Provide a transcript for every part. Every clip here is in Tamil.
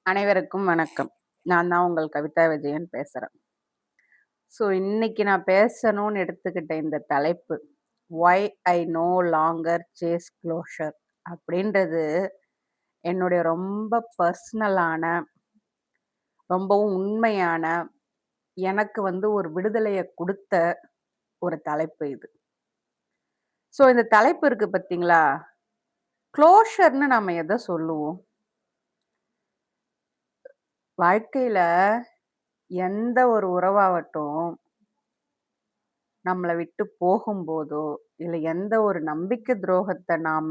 அனைவருக்கும் வணக்கம். நான் தான் உங்கள் கவிதா விஜயன் பேசுறேன். இன்னைக்கு நான் பேசணும்னு எடுத்துக்கிட்ட இந்த தலைப்பு, "why I no longer chase closure" அப்படின்றது என்னுடைய ரொம்ப பர்சனலான, ரொம்பவும் உண்மையான, எனக்கு ஒரு விடுதலைய குடுத்த ஒரு தலைப்பு இது. இந்த தலைப்பு இருக்கு பார்த்தீங்களா? க்ளோஷர்ன்னு நம்ம எத சொல்லுவோம்? வாழ்க்கையில எந்த ஒரு உறவாகட்டும் நம்மள விட்டு போகும்போதோ, இல்ல எந்த ஒரு நம்பிக்கை துரோகத்த நாம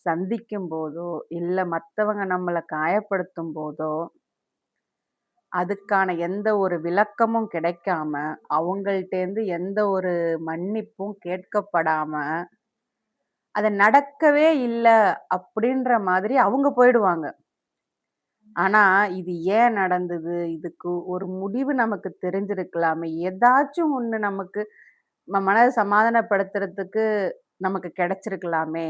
சந்திக்கும்போதோ, இல்ல மத்தவங்க நம்மள காயப்படுத்தும்போதோ, அதுக்கான எந்த ஒரு விளக்கமும் கிடைக்காம, அவங்கள்ட்டேருந்து எந்த ஒரு மன்னிப்பும் கேட்கப்படாம, "அது நடக்கவே இல்ல" அப்படின்ற மாதிரி அவங்க போயிடுவாங்க. ஆனா, இது ஏன் நடந்தது? இதுக்கு ஒரு முடிவு நமக்கு தெரிஞ்சிருக்கலாமே! ஏதாச்சும் ஒண்ணு நமக்கு மனத சமாதானப்படுத்துறதுக்கு நமக்கு கிடைச்சிருக்கலாமே!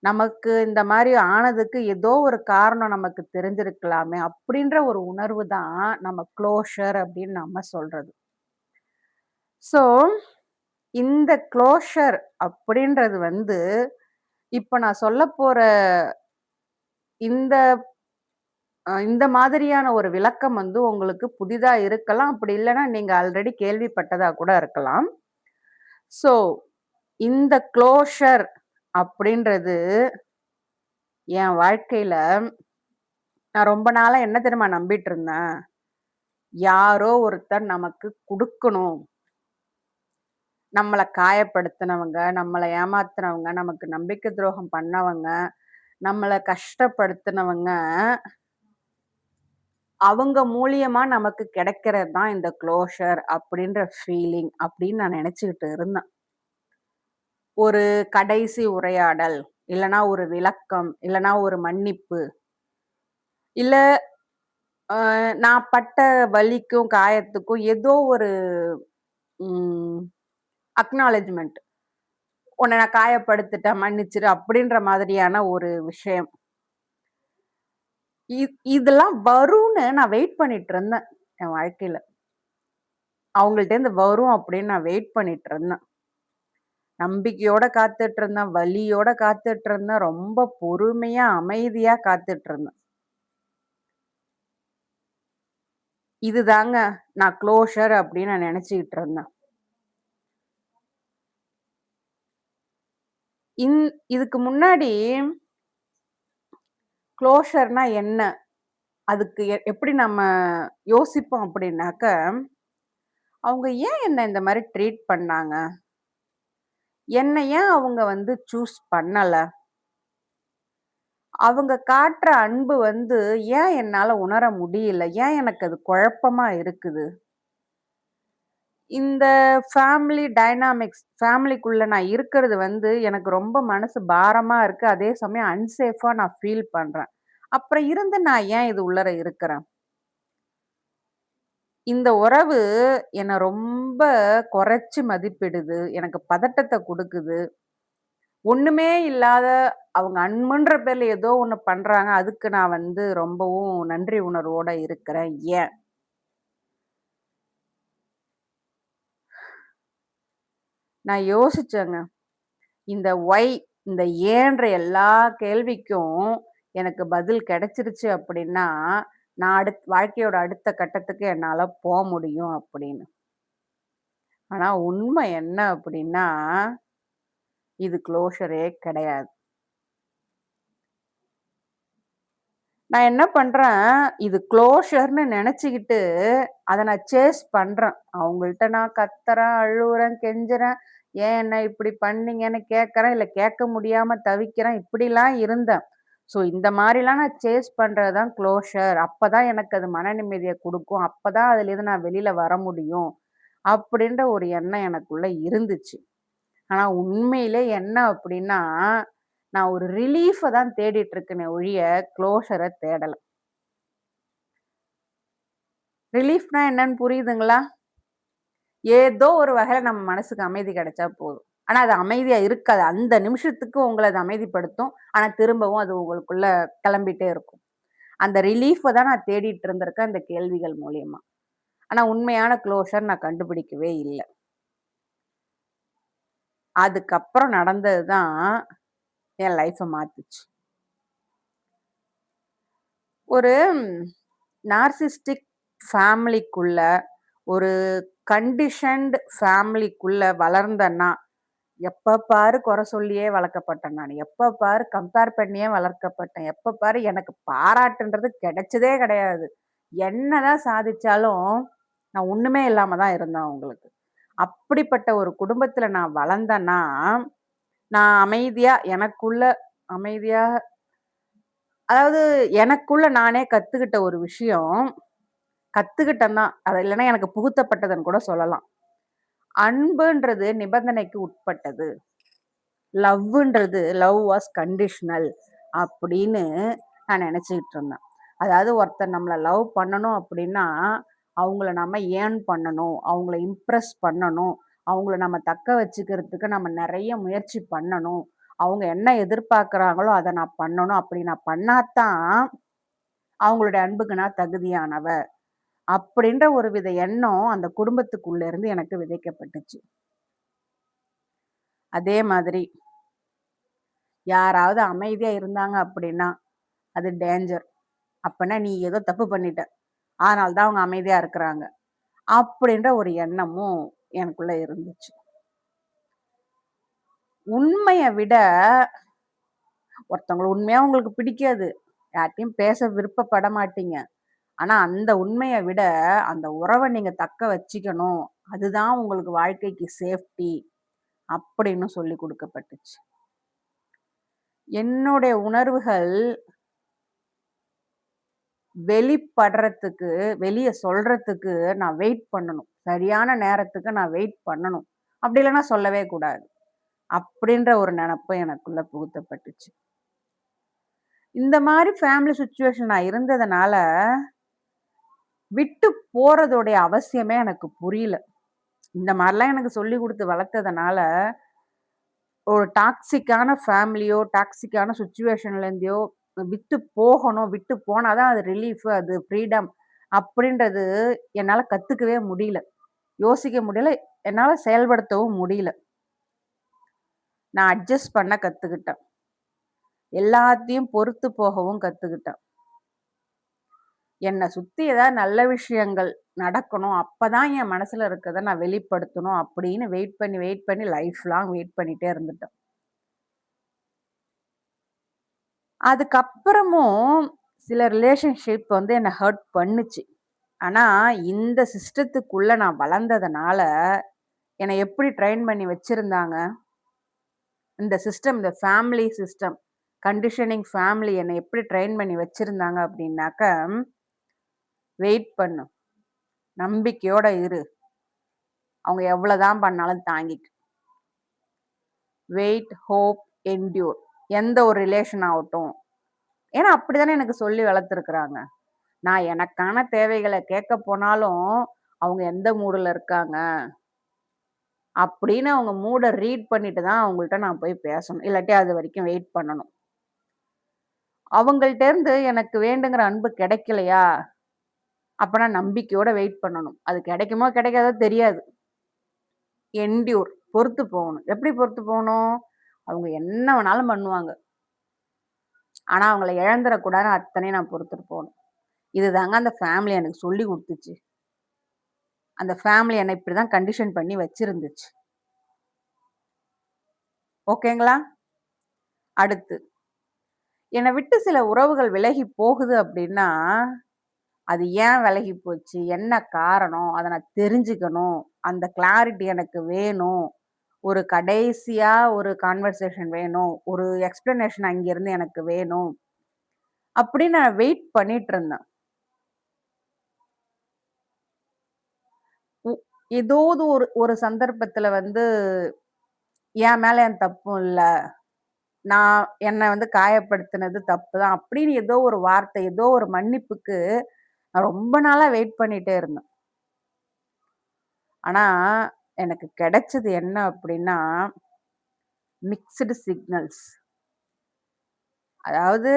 நமக்கு இந்த மாரி ஆனதுக்கு ஏதோ ஒரு காரணம் நமக்கு தெரிஞ்சிருக்கலாமே! அப்படின்ற ஒரு உணர்வு தான் நம்ம க்ளோஷர் அப்படின்னு நம்ம சொல்றது. ஸோ, இந்த க்ளோஷர் அப்படின்றது இப்ப நான் சொல்லப்போற இந்த இந்த மாதிரியான ஒரு விளக்கம் உங்களுக்கு புதிதா இருக்கலாம். அப்படி இல்லன்னா, நீங்க ஆல்ரெடி கேள்விப்பட்டதா கூட இருக்கலாம். ஸோ, இந்த க்ளோஷர் அப்படின்றது என் வாழ்க்கையில நான் ரொம்ப நாளா என்ன தெரியுமா நம்பிட்டு இருந்தேன்? யாரோ ஒருத்தர் நமக்கு குடுக்கணும். நம்மள காயப்படுத்துனவங்க, நம்மள ஏமாத்துனவங்க, நமக்கு நம்பிக்கை துரோகம் பண்ணவங்க, நம்மள கஷ்டப்படுத்துனவங்க, அவங்க மூலியமா நமக்கு கிடைக்கிறது தான் இந்த க்ளோஷர் அப்படின்ற ஃபீலிங் அப்படின்னு நான் நெனச்சுக்கிட்டு இருந்தேன். ஒரு கடைசி உரையாடல், இல்லன்னா ஒரு விளக்கம், இல்லன்னா ஒரு மன்னிப்பு, இல்ல நான் பட்ட வலிக்கும், காயத்துக்கும் ஏதோ ஒரு ம் அக்னாலெட்ஜ்மென்ட். உன்ன நான் காயப்படுத்திட்டேன், மன்னிச்சிரு அப்படின்ற மாதிரியான ஒரு விஷயம். இதெல்லாம் வரும்னு நான் வெயிட் பண்ணிட்டு இருந்தேன், என் வாழ்க்கையில. அவங்கள்ட்டேருந்து வரும் அப்படின்னு நான் வெயிட் பண்ணிட்டு இருந்தேன். நம்பிக்கையோட காத்துட்டு இருந்தேன், வலியோட காத்துட்டு இருந்தேன், ரொம்ப பொறுமையா, அமைதியா காத்துட்டு இருந்தேன். இதுதாங்க நான் க்ளோஷர் அப்படின்னு நான் நெனச்சுக்கிட்டு இருந்தேன். இன் இதுக்கு முன்னாடி க்ளோஷர்னா என்ன? அதுக்கு எப்படி நம்ம யோசிப்போம் அப்படின்னாக்க, அவங்க ஏன் என்ன இந்த மாரி ட்ரீட் பண்ணாங்க? என்ன ஏன் அவங்க சூஸ் பண்ணல? அவங்க காட்டுற அன்பு ஏன் என்னால உணர முடியல? ஏன் எனக்கு அது குழப்பமா இருக்குது? இந்த ஃபேமிலி டைனாமிக்ஸ் ஃபேமிலிக்குள்ள நான் இருக்கிறது எனக்கு ரொம்ப மனசு பாரமா இருக்கு. அதே சமயம் அன்சேஃபா நான் ஃபீல் பண்றேன். அப்புறம் இருந்து நான் ஏன் இது உள்ளர இருக்கிறேன்? இந்த உறவு என்ன ரொம்ப குறைச்சு மதிப்பிடுது. எனக்கு பதட்டத்த குடுக்குது. ஒண்ணுமே இல்லாத அவங்க அன்புன்ற பேர்ல ஏதோ ஒண்ணு பண்றாங்க. அதுக்கு நான் ரொம்பவும் நன்றி உணர்வோட இருக்கிறேன். ஏன்? நான் யோசிச்சேங்க. இந்த ஒய், இந்த ஏன்ற எல்லா கேள்விக்கும் எனக்கு பதில் கிடைச்சிருச்சு அப்படின்னா, நான் வாழ்க்கையோட அடுத்த கட்டத்துக்கு என்னால முடியும் அப்படின்னு. ஆனா உண்மை என்ன அப்படின்னா, இது க்ளோஷரே கிடையாது. நான் என்ன பண்றேன், இது க்ளோஷர்ன்னு நெனச்சுக்கிட்டு, அத நான் சேஸ் பண்றேன். அவங்கள்ட்ட நான் கத்துறேன், அழுவுறேன், கெஞ்சுறேன். ஏன் என்ன இப்படி பண்ணீங்கன்னு கேட்கறேன். இல்ல கேட்க முடியாம தவிக்கிறேன். இப்படிலாம் இருந்தேன். இந்த மாரிலாம் நான் சேஸ் பண்றது தான் க்ளோஷர். அப்பதான் எனக்கு அது மன நிம்மதிய குடுக்கும். அப்பதான் அதுலேருந்து நான் வெளில வர முடியும். அப்படின்ற ஒரு எண்ணம் எனக்குள்ள இருந்துச்சு. ஆனா உண்மையிலே என்ன அப்படின்னா, நான் ஒரு ரிலீஃப தான் தேடிட்டு இருக்கேனே ஒழிய, க்ளோஷர தேடல. ரிலீஃப்னா என்னன்னு புரியுதுங்களா? ஏதோ ஒரு வகையில நம்ம மனசுக்கு அமைதி கிடைச்சா போதும். ஆனா அது அமைதியா இருக்காது. அந்த நிமிஷத்துக்கு உங்கள அது அமைதிப்படுத்தும். ஆனா திரும்பவும் அது உங்களுக்குள்ள கிளம்பிட்டே இருக்கும். அந்த ரிலீஃப தான் நான் தேடிட்டு இருந்திருக்கேன் அந்த கேள்விகள் மூலியமா. ஆனா உண்மையான க்ளோஷர் நான் கண்டுபிடிக்கவே இல்ல. அதுக்கப்புறம் நடந்தது தான் என் லைஃப மாத்துச்சு. ஒரு நார்சிஸ்டிக் ஃபேமிலிக்குள்ள, ஒரு கண்டிஷன்ட் ஃபேமிலிக்குள்ள வளர்ந்தேன்னா, எப்ப பாரு குறை சொல்லியே வளர்க்கப்பட்டேன் நானு. எப்ப பாரு கம்பேர் பண்ணியே வளர்க்கப்பட்டேன். எப்ப பாரு எனக்கு பாராட்டுன்றது கிடைச்சதே கிடையாது. என்னதான் சாதிச்சாலும், நான் ஒண்ணுமே இல்லாம தான் இருந்தேன் அவங்களுக்கு. அப்படிப்பட்ட ஒரு குடும்பத்துல நான் வளர்ந்தேன்னா, நான் அமைதியா எனக்குள்ள அமைதியா அதாவது எனக்குள்ள நானே கத்துக்கிட்ட ஒரு விஷயம், கத்துக்கிட்டேன் தான். அது இல்லன்னா எனக்கு புகுத்தப்பட்டதுன்னு கூட சொல்லலாம். அன்புன்றது நிபந்தனைக்கு உட்பட்டது. லவ் வாஸ் கண்டிஷனல் அப்படின்னு நான் நெனச்சுக்கிட்டு இருந்தேன். அதாவது ஒருத்தர் நம்மள லவ் பண்ணணும் அப்படின்னா, அவங்கள நம்ம ஏர்ன் பண்ணணும். அவங்கள இம்ப்ரெஸ் பண்ணணும். அவங்கள நம்ம தக்க வச்சுக்கிறதுக்கு நம்ம நெறைய முயற்சி பண்ணணும். அவங்க என்ன எதிர்பார்க்குறாங்களோ, அத நான் பண்ணணும். அப்படி நான் பண்ணா தான், அவங்களுடைய அன்புக்கு நான் தகுதியானவ. அப்படின்ற ஒரு வித எண்ணம் அந்த குடும்பத்துக்குள்ள இருந்து எனக்கு விதைக்கப்பட்டுச்சு. அதே மாதிரி யாராவது அமைதியா இருந்தாங்க அப்படின்னா, அது டேஞ்சர். அப்பன்னா நீ ஏதோ தப்பு பண்ணிட்ட. அதனால தான் அவங்க அமைதியா இருக்கிறாங்க. அப்படின்ற ஒரு எண்ணமும் எனக்குள்ள இருந்துச்சு. உண்மைய விட ஒருத்தவங்கள உண்மையா உங்களுக்கு பிடிக்காது. யார்ட்டயும் பேச விருப்பப்பட மாட்டீங்க. ஆனா அந்த உண்மைய விட, அந்த உறவ நீங்க தக்க வச்சுக்கணும். அதுதான் உங்களுக்கு வாழ்க்கைக்கு சேஃப்டி அப்படின்னு சொல்லிக் குடுக்கப்பட்டுச்சு. என்னுடைய உணர்வுகள் வெளிப்படுறதுக்கு, வெளிய சொல்றதுக்கு நான் வெயிட் பண்ணணும். சரியான நேரத்துக்கு நான் வெயிட் பண்ணணும். அப்படி இல்லன்னா சொல்லவே கூடாது. அப்படின்ற ஒரு நெனப்பு எனக்குள்ள புகுத்தப்பட்டுச்சு. இந்த மாரி ஃபேமிலி சிச்சுவேஷன் நான் இருந்ததுனால, விட்டு போறதோடைய அவசியமே எனக்கு புரியல. இந்த மாரிலாம் எனக்கு சொல்லிக் குடுத்து வளர்த்ததுனால, ஒரு டாக்ஸிக்கான ஃபேமிலியோ, டாக்ஸிக்கான சிச்சுவேஷன்லேருந்தோ விட்டு போகணும். விட்டு போனா தான் அது ரிலீஃப், அது ஃப்ரீடம் அப்படின்றது என்னால கத்துக்கவே முடியல. யோசிக்க முடியல. என்னால செயல்படுத்தவும் முடியல. நான் அட்ஜஸ்ட் பண்ண கத்துக்கிட்டேன். எல்லாத்தையும் பொறுத்து போகவும் கத்துக்கிட்டேன். என்ன சுத்தி ஏதாவது நல்ல விஷயங்கள் நடக்கணும். அப்பதான் என் மனசுல இருக்கிறத நான் வெளிப்படுத்தணும் அப்படின்னு வெயிட் பண்ணி லைஃப் லாங் வெயிட் பண்ணிட்டே இருந்துட்டேன். அதுக்கப்புறமும் சில ரிலேஷன்ஷிப் வந்து என்ன ஹர்ட் பண்ணுச்சு. ஆனா, இந்த சிஸ்டத்துக்குள்ள நான் வளர்ந்ததுனால, என்ன எப்படி ட்ரெயின் பண்ணி வச்சிருந்தாங்க? இந்த சிஸ்டம், இந்த ஃபேமிலி சிஸ்டம், கண்டிஷனிங் ஃபேமிலி என்ன எப்படி ட்ரெயின் பண்ணி வச்சிருந்தாங்க அப்படின்னாக்க, வெயிட் பண்ணு. நம்பிக்கையோட இரு. அவங்க எவ்வளோதான் பண்ணாலும் தாங்கிக்க. Wait, hope, endure. எந்த ஒரு ரிலேஷன் ஆகட்டும். ஏன்னா, அப்படித்தானே எனக்கு சொல்லி வளர்த்துருக்குறாங்க. நான் எனக்கான தேவைகள கேட்க போனாலும், அவங்க எந்த மூடுல இருக்காங்க? அப்படின்னு அவங்க மூட ரீட் பண்ணிட்டு தான் அவங்கள்ட்ட நான் போய் பேசணும். இல்லாட்டி அது வரைக்கும் வெயிட் பண்ணணும். அவங்கள்ட்ட இருந்து எனக்கு வேண்டுங்கிற அன்பு கிடைக்கலையா? அப்ப நான் நம்பிக்கையோட வெயிட் பண்ணணும். அது கிடைக்குமோ, கிடைக்காதோ தெரியாது. என்ட்யூர் பொறுத்து போகணும். எப்படி பொறுத்து போகணும்? அவங்க என்ன வேணாலும் பண்ணுவாங்க. ஆனா அவங்கள இழந்துறக்கூடாதுன்னு அத்தனையும் நான் பொறுத்துட்டு போகணும். இதுதாங்க அந்த ஃபேமிலி எனக்கு சொல்லிக் குடுத்துச்சு. அந்த ஃபேமிலி என்ன இப்படிதான் கண்டிஷன் பண்ணி வச்சிருந்துச்சு. ஓகேங்களா? அடுத்து, என்ன விட்டு சில உறவுகள் விலகி போகுது அப்படின்னா, அது ஏன் விலகி போச்சு? என்ன காரணம்? அத நான் தெரிஞ்சுக்கணும். அந்த கிளாரிட்டி எனக்கு வேணும். ஒரு கடைசியா ஒரு கான்வர்சேஷன் வேணும். ஒரு எக்ஸ்ப்ளனேஷன் அங்கிருந்து எனக்கு வேணும். அப்படின்னு நான் வெயிட் பண்ணிட்டு இருந்தேன். உ ஏதோது ஒரு ஒரு சந்தர்ப்பத்துல வந்து என் மேல எந்த தப்பும் இல்ல. நான் என்ன வந்து காயப்படுத்தினது தப்பு தான். அப்படின்னு ஏதோ ஒரு வார்த்தை, ஏதோ ஒரு மன்னிப்புக்கு நான் ரொம்ப நாளா வெயிட் பண்ணிட்டே இருந்தேன். ஆனா, எனக்கு கிடைச்சது என்ன அப்படின்னா, மிக்ஸ்டு சிக்னல்ஸ். அதாவது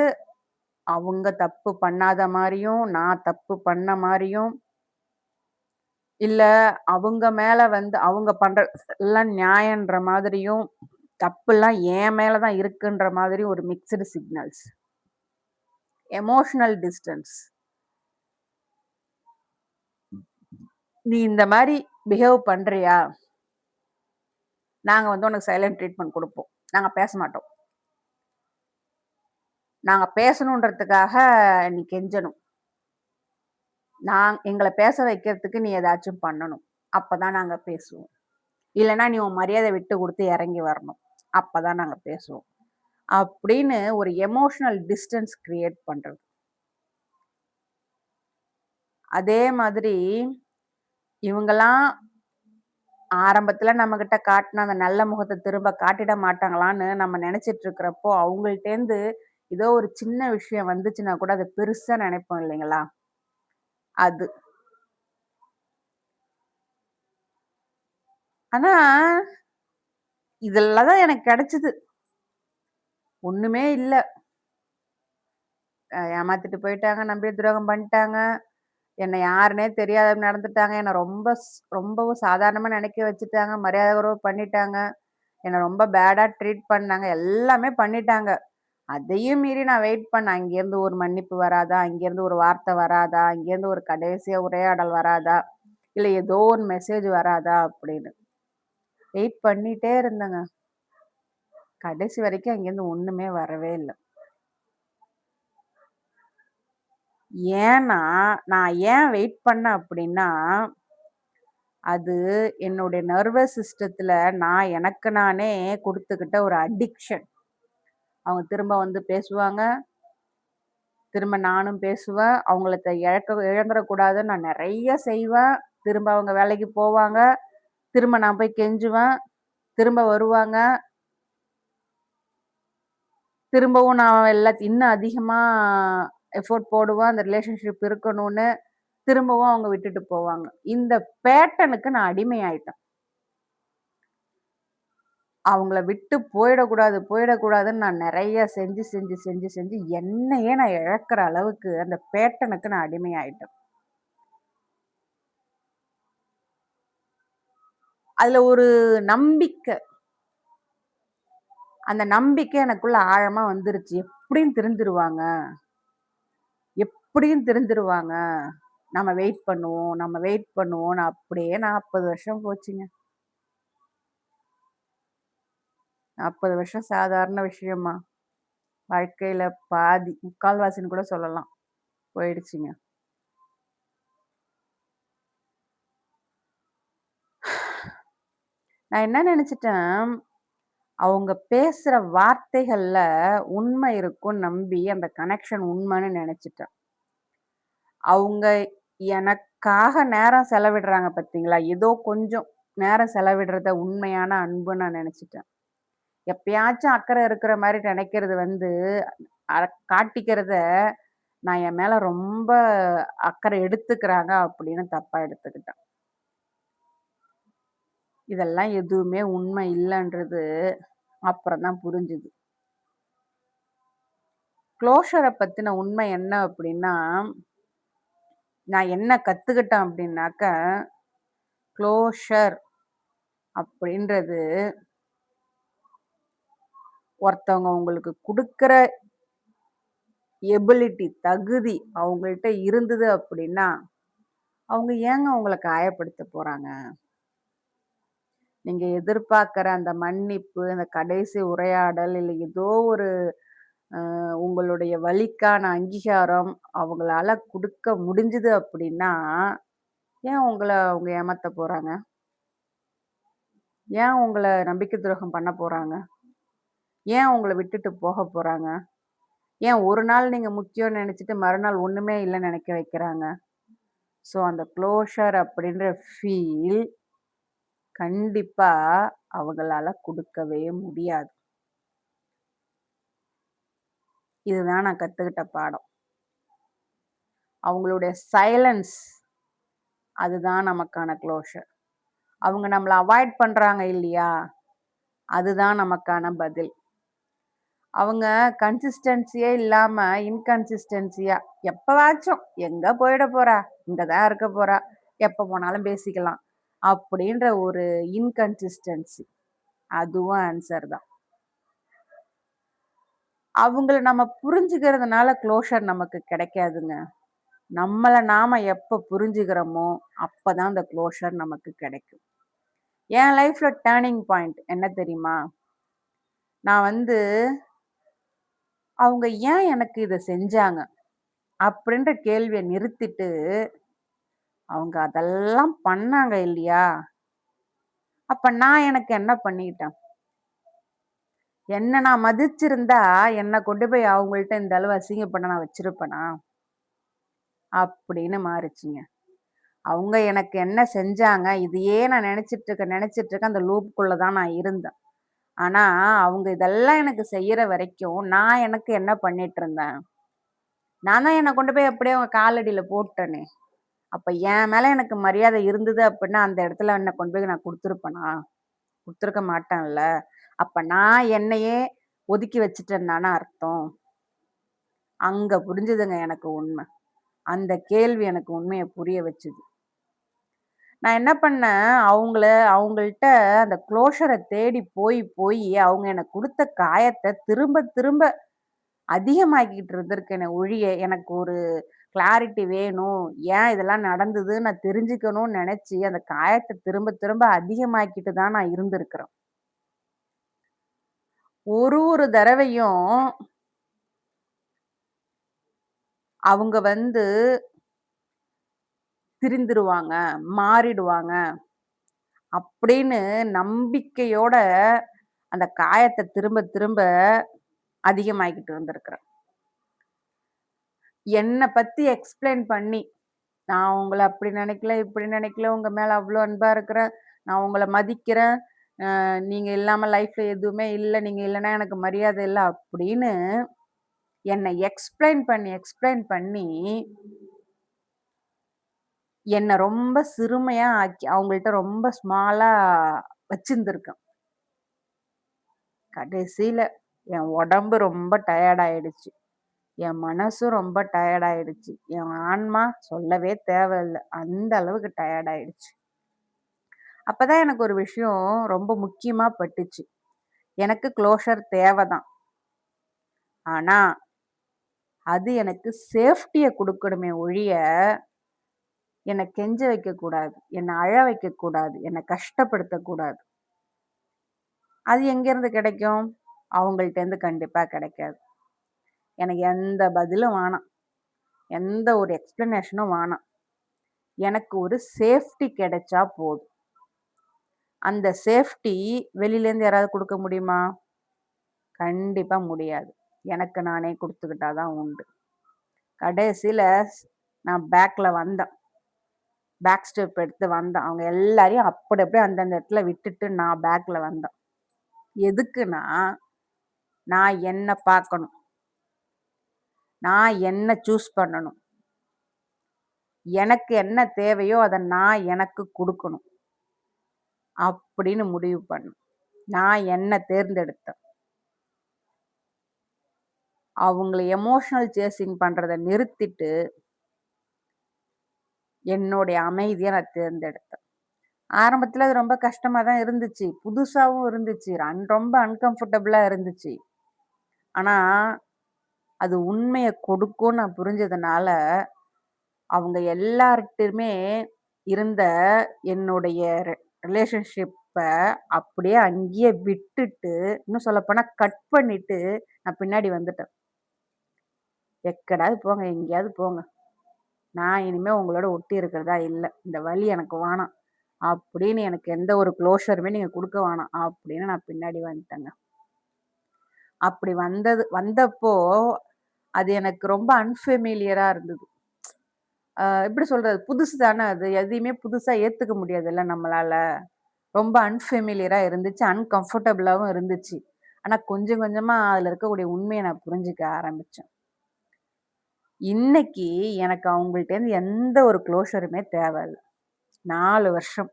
அவங்க தப்பு பண்ணாத மாரியும், நான் தப்பு பண்ண மாரியும், இல்ல அவங்க மேல வந்து அவங்க பண்றது எல்லாம் நியாயன்ற மாதிரியும், தப்புலாம் என் மேல தான் இருக்குன்ற மாதிரி ஒரு மிக்ஸ்டு சிக்னல்ஸ். Emotional distance. "நீ இந்த மாரி பிஹேவ் பண்றியா? நாங்க வந்து உனக்கு சைலன்ட் ட்ரீட்மெண்ட் குடுப்போம். நாங்க பேச மாட்டோம். நாங்க பேசணுன்றதுக்காக நீ கெஞ்சணும். எங்கள பேச வைக்கிறதுக்கு நீ ஏதாச்சும் பண்ணணும். அப்பதான் நாங்க பேசுவோம். இல்லன்னா நீ உன் மரியாதை விட்டு குடுத்து இறங்கி வரணும். அப்பதான் நாங்க பேசுவோம்." அப்படின்னு ஒரு எமோஷனல் டிஸ்டன்ஸ் கிரியேட் பண்றது. அதே மாதிரி இவங்கலாம் ஆரம்பத்துல நம்மகிட்ட காட்டுன அந்த நல்ல முகத்த திரும்ப காட்டிட மாட்டாங்களான்னு நம்ம நெனச்சிட்டு இருக்கிறப்போ, அவங்கள்ட்டேருந்து ஏதோ ஒரு சின்ன விஷயம் வந்துச்சுன்னா கூட அத பெருசா நெனைப்போம் இல்லைங்களா? அது. ஆனா, இதுல தான் எனக்கு கிடைச்சது. ஒண்ணுமே இல்ல. ஏமாத்திட்டு போயிட்டாங்க, நம்பி துரோகம் பண்ணிட்டாங்க. என்ன யாருன்னே தெரியாத நடந்துட்டாங்க. என்ன ரொம்பவும் சாதாரணமா நெனைக்க வச்சுட்டாங்க. மரியாதை குறைவு பண்ணிட்டாங்க. என்ன ரொம்ப பேடா ட்ரீட் பண்ணாங்க. எல்லாமே பண்ணிட்டாங்க. அதையும் மீறி நான் வெயிட் பண்ணேன். அங்கேருந்து ஒரு மன்னிப்பு வராதா? அங்கேருந்து ஒரு வார்த்தை வராதா? அங்கேருந்து ஒரு கடைசியா உரையாடல் வராதா? இல்ல ஏதோ ஒரு மெசேஜ் வராதா? அப்படின்னு. வெயிட் பண்ணிட்டே இருந்தேங்க. கடைசி வரைக்கும் அங்கேருந்து ஒண்ணுமே வரவே இல்ல. ஏன்னா, நான் ஏன் வெயிட் பண்ணேன் அப்படின்னா, அது என்னுடைய நர்வஸ் சிஸ்டத்துல நான் எனக்கு நானே குடுத்துக்கிட்ட ஒரு அடிக்ஷன். அவங்க திரும்ப வந்து பேசுவாங்க. திரும்ப நானும் பேசுவேன். அவங்கள இழந்துறக்கூடாதுன்னு நான் நெறைய செய்வேன். திரும்ப அவங்க வேலைக்கு போவாங்க. திரும்ப நான் போய் கெஞ்சுவேன். திரும்ப வருவாங்க. திரும்பவும் நான் இன்னும் அதிகமா எஃபோர்ட் போடுவேன். அந்த ரிலேஷன்ஷிப் இருக்கணும்னு. திரும்பவும் அவங்க விட்டுட்டு போவாங்க. இந்த பேட்டர்னுக்கு நான் அடிமையாயிட்டேன். அவங்கள விட்டு போயிடக்கூடாதுன்னு நான் நெறைய செஞ்சு என்னையே நான் இழக்கிற அளவுக்கு அந்த பேட்டர்னுக்கு நான் அடிமையாயிட்டேன். அதுல ஒரு நம்பிக்கை. அந்த நம்பிக்கை எனக்குள்ள ஆழமா வந்துருச்சு. எப்படியும் திருந்துருவாங்க. நம்ம வெயிட் பண்ணுவோம்ன்னு அப்படியே 40 வருஷம் போச்சுங்க. 40 வருஷம் சாதாரண விஷயமா? வாழ்க்கையில பாதி, முக்கால்வாசின்னு கூட சொல்லலாம். போயிடுச்சுங்க. நான் என்ன நெனச்சுட்டேன், அவங்க பேசுற வார்த்தைகள்ல உண்மை இருக்கும்னு நம்பி, அந்த கனெக்ஷன் உண்மைன்னு நெனச்சுட்டேன். அவங்க எனக்காக நேரம் செலவிடுறாங்க பார்த்தீங்களா? ஏதோ கொஞ்சம் நேரம் செலவிடுறத உண்மையான அன்புன்னு நான் நெனச்சுட்டேன். எப்பயாச்சும் அக்கறை இருக்கிற மாரி நெனைக்கிறது வந்து, அ காட்டிக்கிறத நான் என் மேல ரொம்ப அக்கறை எடுத்துக்கிறாங்க அப்படின்னு தப்பா எடுத்துக்கிட்டேன். இதெல்லாம் எதுவுமே உண்மை இல்லன்றது அப்புறம் தான் புரிஞ்சுது. க்ளோஷர பத்தின உண்மை என்ன அப்படின்னா, நான் என்ன கத்துக்கிட்டேன் அப்படின்னாக்க, க்ளோஷர் அப்படின்றது ஒருத்தவங்க உங்களுக்கு குடுக்குற தகுதி அவங்கள்ட்ட இருந்தது அப்படின்னா, அவங்க ஏங்க உங்கள காயப்படுத்த போறாங்க? நீங்க எதிர்பார்க்கிற அந்த மன்னிப்பு, அந்த கடைசி உரையாடல், இல்ல ஏதோ ஒரு உங்களுடைய வலிக்கான அங்கீகாரம் அவங்களால குடுக்க முடிஞ்சது அப்படின்னா, ஏன் அவங்க ஏமாத்த போறாங்க? ஏன் உங்கள நம்பிக்கை துரோகம் பண்ண போறாங்க? ஏன் உங்கள விட்டுட்டு போக போறாங்க? ஏன் ஒரு நாள் நீங்க முக்கியம்னு நெனச்சுட்டு மறுநாள் ஒண்ணுமே இல்லன்னு நெனைக்க வைக்கிறாங்க? ஸோ அந்த க்ளோஷர் அப்படின்ற ஃபீல் கண்டிப்பா அவங்களால குடுக்கவே முடியாது. இதுதான் நான் கத்துக்கிட்ட பாடம். அவங்களுடைய சைலன்ஸ் அதுதான் நமக்கான க்ளோஷர். அவங்க நம்மள அவாய்ட் பண்றாங்க இல்லையா? அதுதான் நமக்கான பதில். அவங்க கன்சிஸ்டன்சியே இல்லாம இன்கன்சிஸ்டன்சியா எப்பவாச்சும் எங்க போயிட போறா? இங்க தான் இருக்க போறா. எப்ப போனாலும் பேசிக்கலாம். அப்படின்ற ஒரு இன்கன்சிஸ்டன்சி. அதுவும் ஆன்சர் தான். அவங்கள நம்ம புரிஞ்சுக்கிறதுனால க்ளோஷர் நமக்கு கிடைக்காதுங்க. நம்மள நாம எப்ப புரிஞ்சுக்கிறோமோ, அப்பதான் அந்த க்ளோஷர் நமக்கு கிடைக்கும். என் லைஃப்ல டர்னிங் பாயிண்ட் என்ன தெரியுமா? நான் வந்து அவங்க ஏன் எனக்கு இத செஞ்சாங்க? அப்படின்ற கேள்விய நிறுத்திட்டு, அவங்க அதெல்லாம் பண்ணாங்க இல்லையா? அப்ப நான் எனக்கு என்ன பண்ணிட்டேன்? என்ன நான் மதிச்சிருந்தா, என்ன கொண்டு போய் அவங்கள்ட்ட இந்த அளவு அசிங்கப்பட நான் வச்சிருப்பனா? அப்படின்னு மாறுச்சுங்க. அவங்க எனக்கு என்ன செஞ்சாங்க? இதையே நான் நெனச்சிட்டு இருக்கேன். அந்த லூப்க்குள்ள தான் நான் இருந்தேன். ஆனா, அவங்க இதெல்லாம் எனக்கு செய்யற வரைக்கும், நான் எனக்கு என்ன பண்ணிட்டுருந்தேன்? நான் தான் என்ன கொண்டு போய் அப்படியே அவங்க காலடியில போட்டேனே! அப்ப என் மேல எனக்கு மரியாதை இருந்தது அப்படின்னா, அந்த இடத்துல என்ன கொண்டு போய் நான் குடுத்துருப்பனா? குடுத்துருக்க மாட்டேன்ல. அப்ப நான் என்னையே ஒதுக்கி வச்சுட்டேன்னு தான அர்த்தம். அங்க புரிஞ்சுதுங்க எனக்கு உண்ம. அந்த கேள்வி எனக்கு உண்மைய புரிய வச்சுது. நான் என்ன பண்ணேன், அவங்கள்ட்ட அந்த க்ளோஷர தேடி போயி, அவங்க எனக்கு குடுத்த காயத்த திரும்ப திரும்ப அதிகமாக்கிட்டு இருந்திருக்கேனே ஒழிய, எனக்கு ஒரு கிளாரிட்டி வேணும். ஏன் இதெல்லாம் நடந்ததுன்னு நான் தெரிஞ்சுக்கணும்னு நெனச்சு, அந்த காயத்த திரும்ப திரும்ப அதிகமாக்கிட்டு தான் நான் இருந்திருக்கிறேன். ஒரு ஒரு தடவையும் அவங்க திருந்திருவாங்க, மாறிடுவாங்க அப்படின்னு நம்பிக்கையோட அந்த காயத்த திரும்ப திரும்ப அதிகமாக்கிட்டு இருந்திருக்கிறேன். என்ன பத்தி எக்ஸ்பிளைன் பண்ணி, நான் உங்கள அப்படி நெனைக்கல, இப்படி நெனைக்கல, உங்க மேல அவ்ளோ அன்பா இருக்கிறேன். நான் உங்கள மதிக்கிறேன். நீங்க இல்லாம லைஃப்ல எதுவுமே இல்ல. நீங்க இல்லன்னா எனக்கு மரியாதை இல்ல. அப்படின்னு என்ன எக்ஸ்பிளைன் பண்ணி என்ன ரொம்ப சிறுமையா ஆக்கி அவங்கள்ட்ட ரொம்ப ஸ்மாலா வச்சிருந்திருக்கேன். கடைசில என் உடம்பு ரொம்ப டயர்ட் ஆயிடுச்சு. என் மனசும் ரொம்ப டயர்ட் ஆயிடுச்சு. என் ஆன்மா சொல்லவே தேவையில்ல. அந்த அளவுக்கு டயர்ட் ஆயிடுச்சு. அப்பதான் எனக்கு ஒரு விஷயம் ரொம்ப முக்கியமா பட்டுச்சு. எனக்கு க்ளோஷர் தேவதான். ஆனா, அது எனக்கு சேஃப்டிய குடுக்கணுமே ஒழிய, என்ன கெஞ்ச வைக்கக்கூடாது. என்ன அழ வைக்கக்கூடாது. என்ன கஷ்டப்படுத்தக்கூடாது. அது எங்கேருந்து கிடைக்கும்? அவங்கள்ட்டேருந்து கண்டிப்பா கிடைக்காது. எனக்கு எந்த பதிலும் வேணாம். எந்த ஒரு எக்ஸ்ப்ளனேஷனும் வேணாம். எனக்கு ஒரு சேஃப்டி கிடைச்சா போதும். அந்த சேஃப்டி வெளியிலேருந்து யாராவது குடுக்க முடியுமா? கண்டிப்பா முடியாது. எனக்கு நானே குடுத்துக்கிட்டா தான் உண்டு. கடைசில நான் பேக்ல வந்தேன். பேக் ஸ்டெப் எடுத்து வந்தேன். அவங்க எல்லாரையும் அப்படி அப்படியே அந்தந்த இடத்துல விட்டுட்டு நான் பேக்ல வந்தேன். எதுக்குன்னா, நான் என்ன பார்க்கணும். நான் என்ன சூஸ் பண்ணணும். எனக்கு என்ன தேவையோ அத நான் எனக்கு குடுக்கணும். அப்படின்னு முடிவு பண்ணேன். நான் என்ன தேர்ந்தெடுத்தேன். அவங்கள எமோஷனல் சேசிங் பண்றத நிறுத்திட்டு, என்னுடைய அமைதிய நான் தேர்ந்தெடுத்தேன். ஆரம்பத்துல அது ரொம்ப கஷ்டமா தான் இருந்துச்சு. புதுசாவும் இருந்துச்சு. ரொம்ப அன்கம்ஃபர்டபுளா இருந்துச்சு. ஆனா, அது உண்மைய கொடுக்கும்னு நான் புரிஞ்சதுனால, அவங்க எல்லார்ட்டயுமே இருந்த என்னுடைய ரிலேஷன்ஷிப்ப அப்படியே அங்கேயே விட்டுட்டு, இன்னும் சொல்லப்போனா கட் பண்ணிட்டு, நான் பின்னாடி வந்துட்டேன். எக்கடாவது போங்க, எங்கேயாவது போங்க. நான் இனிமே உங்களோட ஒட்டி இருக்கிறதா இல்ல. இந்த வலி எனக்கு வேணாம். அப்படின்னு எனக்கு எந்த ஒரு க்ளோஷருமே நீங்க குடுக்க வேணாம். அப்படின்னு நான் பின்னாடி வந்துட்டேங்க. அப்படி வந்தப்போ, அது எனக்கு ரொம்ப அன்ஃபெமிலியரா இருந்தது. எப்படி சொல்றது? புதுசு தானே அது. எதையுமே புதுசா ஏத்துக்க முடியாதுல்ல நம்மளால. ரொம்ப அன்ஃபெமிலியரா இருந்துச்சு. அன்கம்ஃபர்டபுளாவும் இருந்துச்சு. ஆனா கொஞ்சம் கொஞ்சமா அதுல இருக்கக்கூடிய உண்மைய நான் புரிஞ்சுக்க ஆரம்பிச்சேன். இன்னைக்கு எனக்கு அவங்கள்ட்டேருந்து எந்த ஒரு க்ளோஷருமே தேவையில்ல. 4 வருஷம்.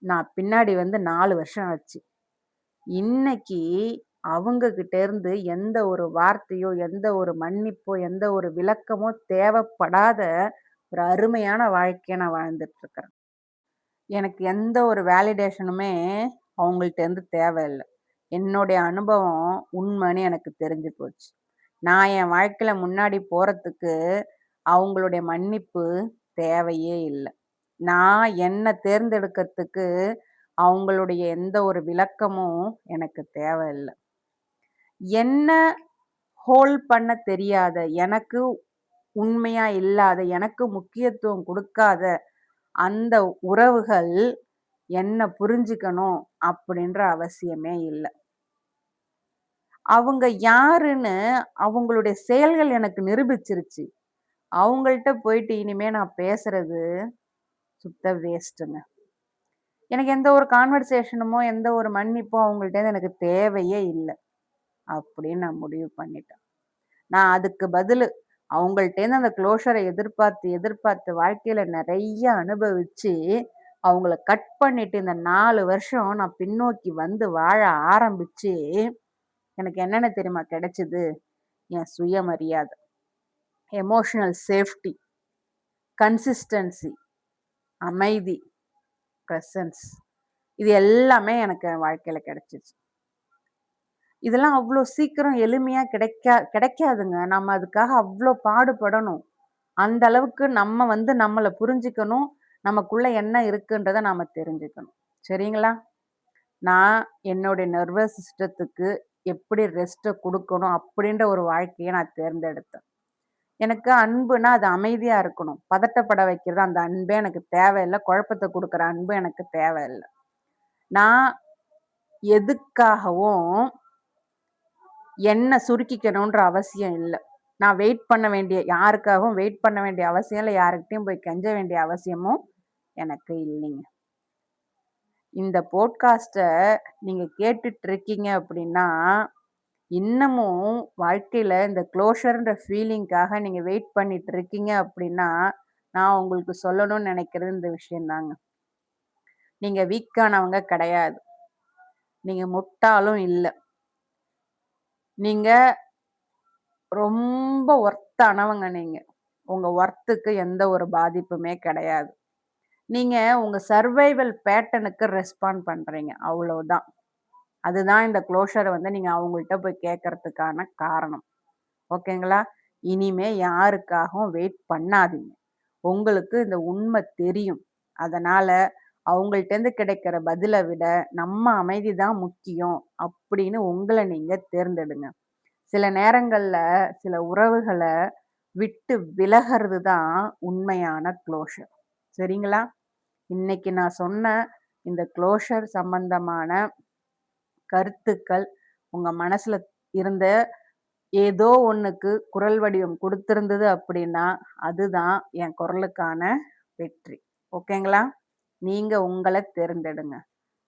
நான் பின்னாடி வந்து 4 வருஷம் ஆச்சு. இன்னைக்கு அவங்க கிட்ட இருந்து எந்த ஒரு வார்த்தையோ, எந்த ஒரு மன்னிப்போ, எந்த ஒரு விளக்கமோ தேவைப்படாத ஒரு அருமையான வாழ்க்கைய நான் வாழ்ந்துட்டு இருக்கிறேன். எனக்கு எந்த ஒரு வேலிடேஷனுமே அவங்கள்ட்டேருந்து தேவையில்ல. என்னுடைய அனுபவம் உண்மைன்னு எனக்கு தெரிஞ்சு போச்சு. நான் என் வாழ்க்கையில முன்னாடி போறதுக்கு அவங்களுடைய மன்னிப்பு தேவையே இல்ல. நான் என்ன தேர்ந்தெடுக்கிறதுக்கு அவங்களுடைய எந்த ஒரு விளக்கமும் எனக்கு தேவையில்ல. என்ன ஹோல்ட் பண்ண தெரியாத, எனக்கு உண்மையா இல்லாத, எனக்கு முக்கியத்துவம் குடுக்காத அந்த உறவுகள் என்ன புரிஞ்சுக்கணும் அப்படின்ற அவசியமே இல்ல. அவங்க யாருன்னு அவங்களுடைய செயல்கள் எனக்கு நிரூபிச்சிருச்சு. அவங்கள்ட்ட போயிட்டு இனிமே நான் பேசுறது சுத்த வேஸ்ட்டுங்க. எனக்கு எந்த ஒரு கான்வர்சேஷனுமோ, எந்த ஒரு மன்னிப்போ அவங்கள்ட்டேருந்து எனக்கு தேவையே இல்ல. அப்படின்னு நான் முடிவு பண்ணிட்டேன். நான் அதுக்கு பதிலு அவங்கள்ட்டேருந்து அந்த க்ளோஷர எதிர்பார்த்து, எதிர்பார்த்து வாழ்க்கையில நெறைய அனுபவிச்சு, அவங்கள கட் பண்ணிட்டு இந்த 4 வருஷம் நான் பின்னோக்கி வந்து வாழ ஆரம்பிச்சு, எனக்கு என்னென்ன தெரியுமா கிடைச்சது? என் சுயமரியாத, எமோஷனல் சேஃப்டி, கன்சிஸ்டன்சி, அமைதி, பிரசன்ஸ். இது எல்லாமே எனக்கு என் வாழ்க்கையில கிடைச்சுச்சு. இதெல்லாம் அவ்ளோ சீக்கிரம் எளிமையா கிடைக்காதுங்க. நம்ம அதுக்காக அவ்ளோ பாடுபடணும். அந்த அளவுக்கு நம்ம வந்து நம்மள புரிஞ்சுக்கணும். நமக்குள்ள என்ன இருக்குன்றத நாம தெரிஞ்சுக்கணும். சரிங்களா? நான் என்னுடைய நர்வஸ் சிஸ்டத்துக்கு எப்படி ரெஸ்ட்ட குடுக்கணும் அப்படின்ற ஒரு வாழ்க்கைய நான் தேர்ந்தெடுத்தேன். எனக்கு அன்புனா அது அமைதியா இருக்கணும். பதட்டப்பட வைக்கிறது அந்த அன்பே எனக்கு தேவையில்ல. குழப்பத்த குடுக்குற அன்பு எனக்கு தேவையில்ல. நான் எதுக்காகவும் என்ன சுருக்கிக்கணுன்ற அவசியம் இல்ல. நான் வெயிட் பண்ண வேண்டிய யாருக்காகவும் வெயிட் பண்ண வேண்டிய அவசியம் இல்ல. யார்கிட்டயும் போய் கெஞ்ச வேண்டிய அவசியமும் எனக்கு இல்லைங்க. இந்த போட்காஸ்ட்ட நீங்க கேட்டுட்டு இருக்கீங்க அப்படின்னா, இன்னமும் வாழ்க்கையில இந்த க்ளோஷர்ன்ற ஃபீலிங்க்காக நீங்க வெயிட் பண்ணிட்டு இருக்கீங்க அப்படின்னா, நான் உங்களுக்கு சொல்லணும்னு நெனைக்கிறது இந்த விஷயம் தாங்க. நீங்க வீக்கானவங்க கிடையாது. நீங்க முட்டாளும் இல்ல. நீங்க ரொம்ப ஒர்த்தானவங்க நீங்க. உங்க ஒர்த்துக்கு எந்த ஒரு பாதிப்புமே கிடையாது. நீங்க உங்க சர்வைவல் பேட்டர்னுக்கு ரெஸ்பாண்ட் பண்றீங்க. அவ்வளவுதான். அதுதான் இந்த க்ளோஷர வந்து நீங்க அவங்கள்ட்ட போய் கேட்கறதுக்கான காரணம். ஓகேங்களா? இனிமே யாருக்காகவும் வெயிட் பண்ணாதீங்க. உங்களுக்கு இந்த உண்மை தெரியும். அதனால அவங்கள்ட்டேருந்து கிடைக்கிற பதில விட, நம்ம அமைதி தான் முக்கியம் அப்படின்னு உங்கள நீங்க தேர்ந்தெடுங்க. சில நேரங்கள்ல சில உறவுகள விட்டு விலகுறது தான் உண்மையான க்ளோஷர். சரிங்களா? இன்னைக்கு நான் சொன்ன இந்த க்ளோஷர் சம்பந்தமான கருத்துக்கள் உங்க மனசுல இருந்த ஏதோ ஒண்ணுக்கு குரல் வடிவம் குடுத்திருந்தது அப்படின்னா, அதுதான் என் குரலுக்கான வெற்றி. ஓகேங்களா? நீங்க உங்கள தேர்ந்தெடுங்க.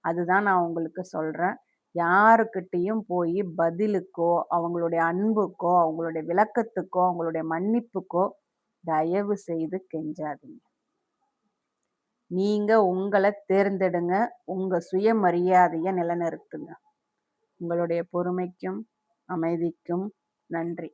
அதுதான் நான் உங்களுக்கு சொல்றேன். யாருக்கிட்டயும் போயி பதிலுக்கோ, அவங்களுடைய அன்புக்கோ, அவங்களுடைய விளக்கத்துக்கோ, அவங்களுடைய மன்னிப்புக்கோ தயவு செய்து கெஞ்சாதீங்க. நீங்க உங்கள தேர்ந்தெடுங்க. உங்க சுயமரியாதைய நிலைநிறுத்துங்க. உங்களுடைய பொறுமைக்கும், அமைதிக்கும் நன்றி.